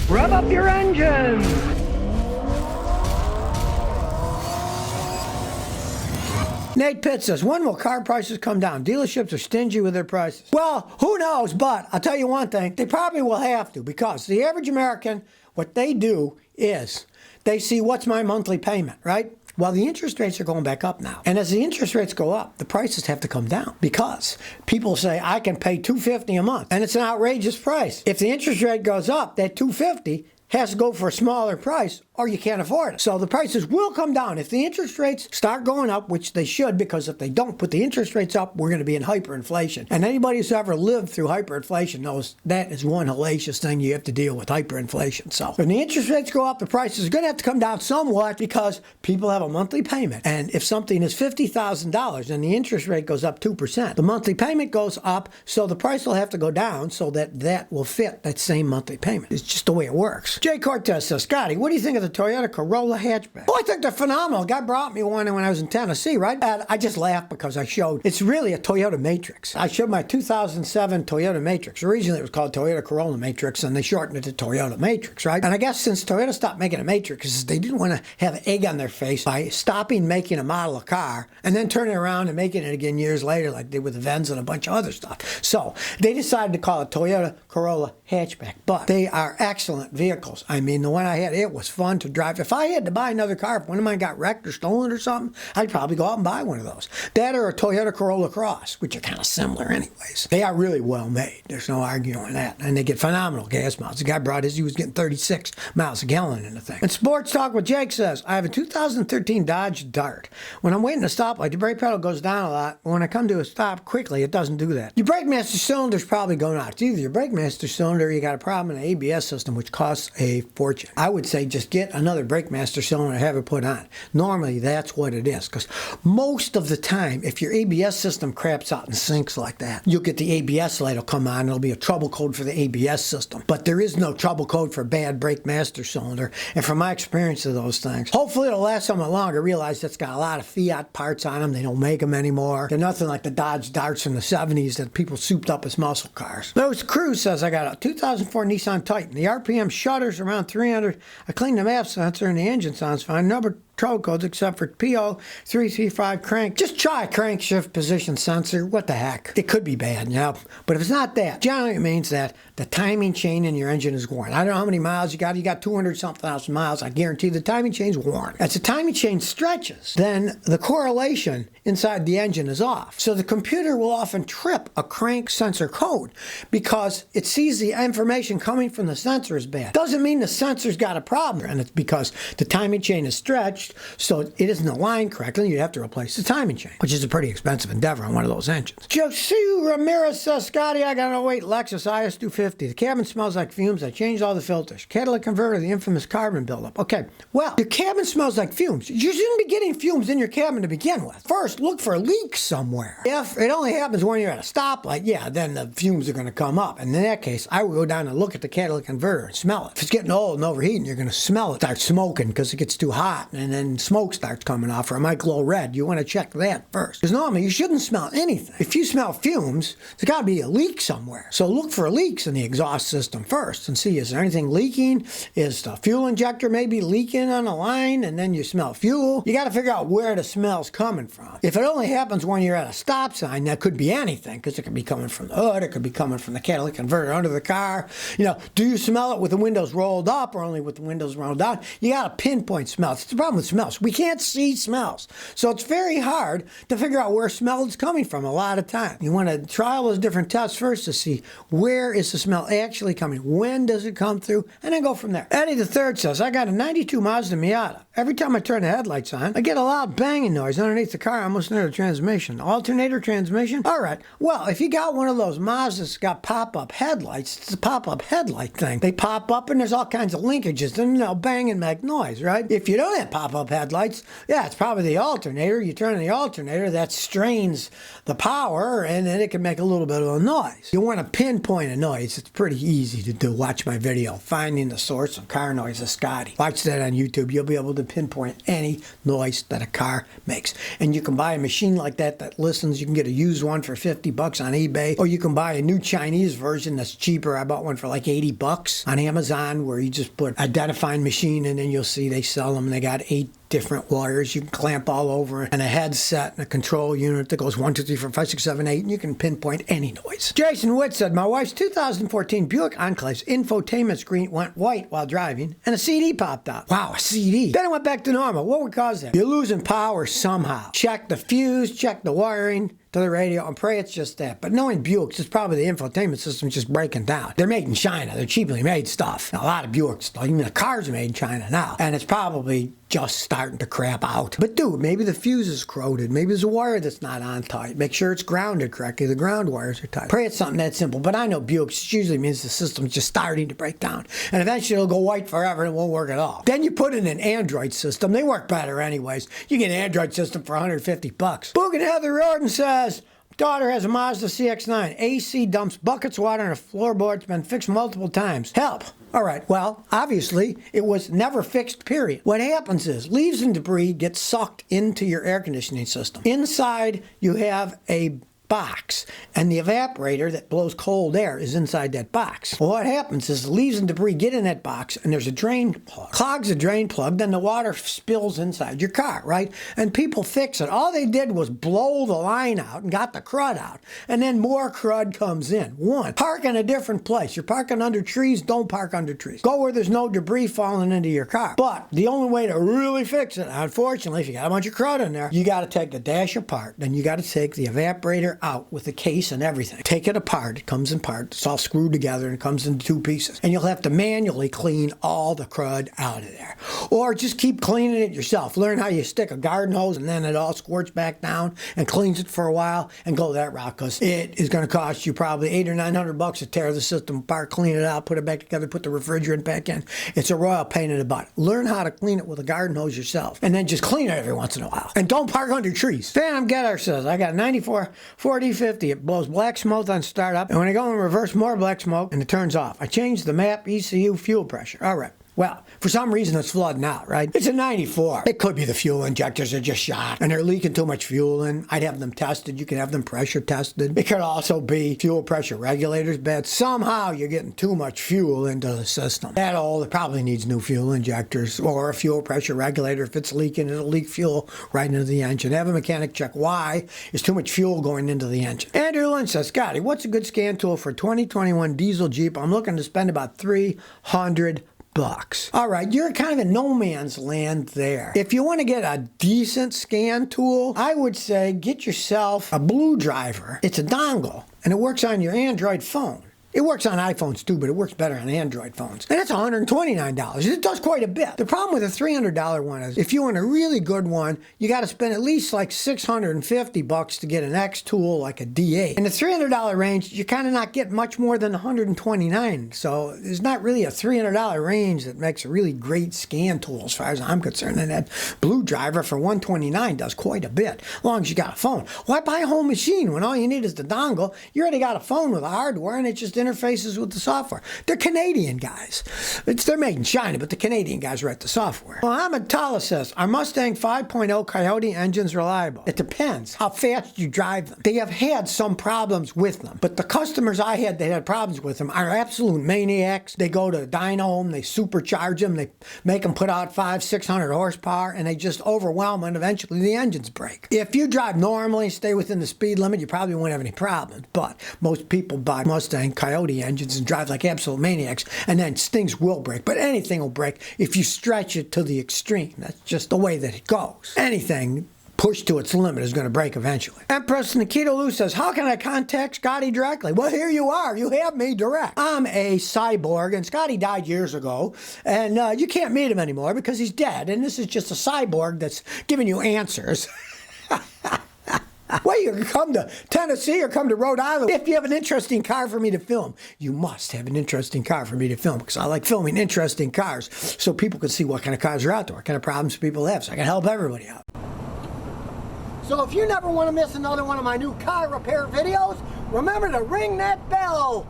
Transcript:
Rev up your engines! Nate Pitt says, when will car prices come down? Dealerships are stingy with their prices. Well, who knows, but I'll tell you one thing, they probably will have to, because the average American, what they do is they see what's my monthly payment, right? Well, the interest rates are going back up now. And as the interest rates go up, the prices have to come down, because people say, I can pay $250 a month, and it's an outrageous price. If the interest rate goes up, that $250 has to go for a smaller price, or you can't afford it. So the prices will come down. If the interest rates start going up, which they should, because if they don't put the interest rates up, we're going to be in hyperinflation. And anybody who's ever lived through hyperinflation knows that is one hellacious thing you have to deal with, hyperinflation. So when the interest rates go up, the prices are going to have to come down somewhat, because people have a monthly payment. And if something is $50,000 and the interest rate goes up 2%, the monthly payment goes up, so the price will have to go down so that that will fit that same monthly payment. It's just the way it works. Jay Cortez says, Scotty, what do you think of the Toyota Corolla hatchback? Oh, I think they're phenomenal. A guy brought me one when I was in Tennessee, right? And I just laughed because I showed, it's really a Toyota Matrix. I showed my 2007 Toyota Matrix. Originally it was called Toyota Corolla Matrix, and they shortened it to Toyota Matrix, right? And I guess since Toyota stopped making a Matrix, they didn't want to have egg on their face by stopping making a model of car and then turning around and making it again years later, like they did with the Venz and a bunch of other stuff. So they decided to call it Toyota Corolla hatchback. But they are excellent vehicles. I mean, the one I had, it was fun to drive. If I had to buy another car, if one of mine got wrecked or stolen or something, I'd probably go out and buy one of those. That or a Toyota Corolla Cross, which are kind of similar anyways. They are really well made. There's no arguing that. And they get phenomenal gas miles. The guy brought his, he was getting 36 miles a gallon in the thing. And Sports Talk with Jake says, I have a 2013 Dodge Dart. When I'm waiting to stoplight, the brake pedal goes down a lot. When I come to a stop quickly, it doesn't do that. Your brake master cylinder's probably going out. It's either your brake master cylinder or you got a problem in the ABS system, which costs a fortune. I would say just get another brake master cylinder and have it put on. Normally, that's what it is, because most of the time, if your ABS system craps out and sinks like that, you'll get the ABS light will come on. It'll be a trouble code for the ABS system. But there is no trouble code for bad brake master cylinder. And from my experience of those things, hopefully it'll last somewhat longer. Realize that's got a lot of Fiat parts on them. They don't make them anymore. They're nothing like the Dodge Darts from the 70s that people souped up as muscle cars. Lewis Cruz says, I got a 2004 Nissan Titan. The RPM shutters around 300. I cleaned the map sensor and the engine sounds fine. Number trouble codes except for PO335 crank. Just try a crankshaft position sensor. What the heck? It could be bad, yeah. But if it's not that, generally it means that the timing chain in your engine is worn. I don't know how many miles you got. You got 200-something thousand miles. I guarantee the timing chain's worn. As the timing chain stretches, then the correlation inside the engine is off. So the computer will often trip a crank sensor code because it sees the information coming from the sensor is bad. Doesn't mean the sensor's got a problem, and it's because the timing chain is stretched, so it isn't aligned correctly. You'd have to replace the timing chain, which is a pretty expensive endeavor on one of those engines. Josu Ramirez says, Scotty, I got an 08 Lexus IS 250. The cabin smells like fumes. I changed all the filters. Catalytic converter, the infamous carbon buildup. Okay, well, your cabin smells like fumes. You shouldn't be getting fumes in your cabin to begin with. First, look for leaks somewhere. If it only happens when you're at a stoplight, yeah, then the fumes are going to come up. And in that case, I would go down and look at the catalytic converter and smell it. If it's getting old and overheating, you're going to smell it start smoking because it gets too hot, and then smoke starts coming off, or it might glow red. You want to check that first. Because normally, you shouldn't smell anything. If you smell fumes, there's got to be a leak somewhere. So look for leaks in the exhaust system first and see, is there anything leaking? Is the fuel injector maybe leaking on a line, and then you smell fuel? You got to figure out where the smell's coming from. If it only happens when you're at a stop sign, that could be anything, because it could be coming from the hood, it could be coming from the catalytic converter under the car. You know, do you smell it with the windows rolled up or only with the windows rolled down? You got to pinpoint smells. It's the problem with smells. We can't see smells. So it's very hard to figure out where smell is coming from a lot of time. You want to try all those different tests first to see where is the smell actually coming, when does it come through, and then go from there. Eddie the Third says, I got a 92 Mazda Miata. Every time I turn the headlights on, I get a loud banging noise underneath the car almost near the transmission. Alternator transmission? All right. Well, if you got one of those Mazdas that's got pop-up headlights, it's a pop-up headlight thing. They pop up and there's all kinds of linkages and they'll bang and make noise, right? If you don't have pop-up headlights, yeah, it's probably the alternator. You turn the alternator, that strains the power, and then it can make a little bit of a noise. You want to pinpoint a noise. It's pretty easy to do. Watch my video, Finding the Source of Car Noise of Scotty. Watch that on YouTube. You'll be able to to pinpoint any noise that a car makes. And you can buy a machine like that that listens. You can get a used one for 50 bucks on eBay, or you can buy a new Chinese version that's cheaper. I bought one for like 80 bucks on Amazon, where you just put identifying machine and then you'll see they sell them. They got 8 different wires you can clamp all over, and a headset and a control unit that goes 1, 2, 3, 4, 5, 6, 7, 8, and you can pinpoint any noise. Jason Witt said, my wife's 2014 Buick Enclave's infotainment screen went white while driving, and a CD popped out. Wow, a CD. Then it went back to normal. What would cause that? You're losing power somehow. Check the fuse, check the wiring to the radio, and pray it's just that. But knowing Buicks, it's probably the infotainment system just breaking down. They're made in China. They're cheaply made stuff. Now, a lot of Buicks, even the cars are made in China now, and it's probably just starting to crap out. But dude, maybe the fuse is corroded. Maybe there's a wire that's not on tight. Make sure it's grounded correctly. The ground wires are tight. Pray it's something that simple. But I know Buicks usually means the system's just starting to break down, and eventually it'll go white forever and it won't work at all. Then you put in an Android system. They work better anyways. You get an Android system for 150 bucks. Boog and Heather Roden says, daughter has a Mazda CX-9. AC dumps buckets of water on a floorboard. It's been fixed multiple times. Help. All right, well, obviously, it was never fixed, period. What happens is leaves and debris get sucked into your air conditioning system. Inside, you have a box, and the evaporator that blows cold air is inside that box. Well, what happens is the leaves and debris get in that box, and there's a drain plug. Clogs the drain plug, then the water spills inside your car, right? And people fix it. All they did was blow the line out and got the crud out, and then more crud comes in. 1, park in a different place. You're parking under trees, don't park under trees. Go where there's no debris falling into your car. But the only way to really fix it, unfortunately, if you got a bunch of crud in there, you got to take the dash apart, then you got to take the evaporator out with the case and everything. Take it apart. It comes in parts. It's all screwed together and it comes in 2 pieces. And you'll have to manually clean all the crud out of there. Or just keep cleaning it yourself. Learn how you stick a garden hose and then it all squirts back down and cleans it for a while, and go that route, because it is going to cost you probably $800 or $900 to tear the system apart, clean it out, put it back together, put the refrigerant back in. It's a royal pain in the butt. Learn how to clean it with a garden hose yourself, and then just clean it every once in a while. And don't park under trees. Phantom Getter says, I got a 94 4D50. It blows black smoke on startup, and when I go in reverse, more black smoke, and it turns off. I changed the map, ECU, fuel pressure. All right. Well, for some reason it's flooding out, right? It's a 94. It could be the fuel injectors are just shot and they're leaking too much fuel in. I'd have them tested. You can have them pressure tested. It could also be fuel pressure regulators bad. Somehow you're getting too much fuel into the system. That old, it probably needs new fuel injectors or a fuel pressure regulator. If it's leaking, it'll leak fuel right into the engine. Have a mechanic check why is too much fuel going into the engine. Andrew Lynn says, Scotty, what's a good scan tool for 2021 diesel Jeep? I'm looking to spend about $300. All right, you're kind of in no man's land there. If you want to get a decent scan tool, I would say get yourself a Blue Driver. It's a dongle, and it works on your Android phone. It works on iPhones too, but it works better on Android phones. And it's $129. It does quite a bit. The problem with a $300 one is if you want a really good one, you got to spend at least like $650 to get an X tool like a D8. In the $300 range, you're kind of not getting much more than $129. So there's not really a $300 range that makes a really great scan tool as far as I'm concerned. And that Blue Driver for $129 does quite a bit, as long as you got a phone. Why buy a whole machine when all you need is the dongle? You already got a phone with the hardware and it just interfaces with the software. They're Canadian guys. They're made in China, but the Canadian guys write the software. Mohammed Tala says, are Mustang 5.0 Coyote engines reliable? It depends how fast you drive them. They have had some problems with them, but the customers I had that had problems with them are absolute maniacs. They go to the dyno home, they supercharge them, they make them put out 500-600 horsepower, and they just overwhelm them, and eventually the engines break. If you drive normally, stay within the speed limit, you probably won't have any problems, but most people buy Mustang Coyote engines and drive like absolute maniacs, and then things will break. But anything will break if you stretch it to the extreme. That's just the way that it goes. Anything pushed to its limit is going to break eventually. Empress Nikita Lou says, how can I contact Scotty directly? Well, here you are. You have me direct. I'm a cyborg, and Scotty died years ago, and you can't meet him anymore because he's dead, and this is just a cyborg that's giving you answers. Well, you can come to Tennessee or come to Rhode Island. If you have an interesting car for me to film, you must have an interesting car for me to film, because I like filming interesting cars so people can see what kind of cars are out there, what kind of problems people have, so I can help everybody out. So if you never want to miss another one of my new car repair videos, remember to ring that bell.